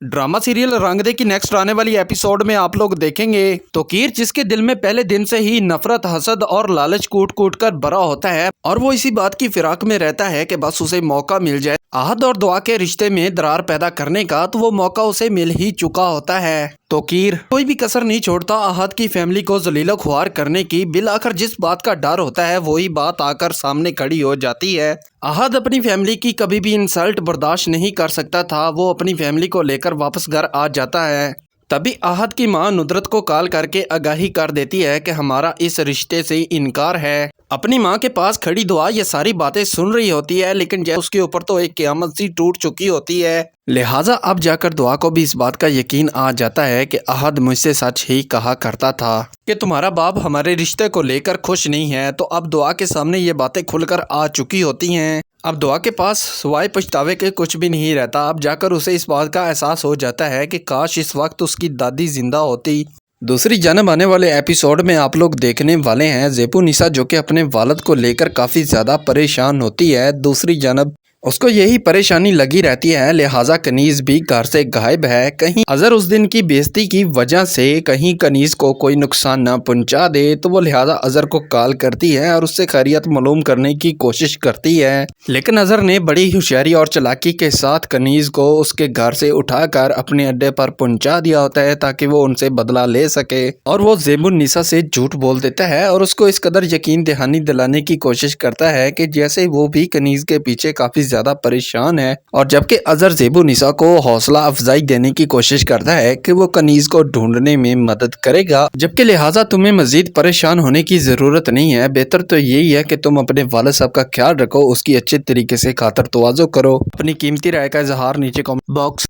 Drama serial रंग दे की next आने वाली एपिसोड में आप लोग देखेंगे तोकीर जिसके दिल में पहले दिन से ही नफरत, हसद और लालच कूट कूट कर भरा होता है और वो इसी बात की फिराक में रहता है कि बस उसे मौका मिल जाए आहद और दुआ के रिश्ते में दरार पैदा करने का, तो वो मौका उसे मिल ही चुका होता है। तोकीर कोई भी कसर नहीं छोड़ता आहद की फैमिली को जलीला खुआर करने की। बिल आखिर जिस बात का डर होता है वही बात आकर सामने खड़ी हो जाती है। आहद अपनी फैमिली की कभी भी इंसल्ट बर्दाश्त नहीं कर सकता था। वो अपनी फैमिली को लेकर वापस घर आ जाता है। तभी आहद की मां नुदरत को कॉल करके आगाही कर देती है कि हमारा इस रिश्ते से इनकार है। अपनी मां के पास खड़ी दुआ ये सारी बातें सुन रही होती है, लेकिन जैसे उसके ऊपर तो एक क़यामत सी टूट चुकी होती है। लिहाजा अब जाकर दुआ को भी इस बात का यकीन आ जाता है कि आहद मुझसे सच ही कहा करता था कि तुम्हारा बाप हमारे रिश्ते को लेकर खुश नहीं है। तो अब दुआ के सामने ये बातें खुलकर आ चुकी होती हैं। अब दुआ के पास सिवाय पछतावे के कुछ भी नहीं रहता। अब जाकर उसे इस बात का एहसास हो जाता है कि काश इस वक्त उसकी दादी जिंदा होती। दूसरी जानब आने वाले एपिसोड में आप लोग देखने वाले हैं ज़ेबू निसा जो कि अपने वालिद को लेकर काफ़ी ज़्यादा परेशान होती है। दूसरी जानब उसको यही परेशानी लगी रहती है, लिहाजा कनीज़ भी घर से गायब है। कहीं अजहर उस दिन की बेइज्जती की वजह से कहीं कनीज़ को कोई नुकसान ना पहुंचा दे, तो वो लिहाजा अजहर को कॉल करती है और उससे खैरियत मालूम करने की कोशिश करती है। लेकिन अजहर ने बड़ी होशियारी और चालाकी के साथ कनीज़ को उसके घर से उठाकर अपने अड्डे पर पहुंचा दिया होता है ताकि वो उनसे बदला ले सके। और वो ज़ेबू निसा से झूठ बोल देता है और उसको इस कदर यकीन दहानी दिलाने की कोशिश करता है कि जैसे वो भी कनीज़ के पीछे काफ़ी ज़्यादा परेशान है। और जबकि अजहर ज़ेबू निसा को हौसला अफजाई देने की कोशिश करता है कि वो कनीज़ को ढूंढने में मदद करेगा, जबकि लिहाजा तुम्हें मजीद परेशान होने की ज़रूरत नहीं है। बेहतर तो यही है कि तुम अपने वालिद साहब का ख्याल रखो, उसकी अच्छे तरीके से खातर तवाज़ो करो। अपनी कीमती राय का इजहार नीचे कमेंट बॉक्स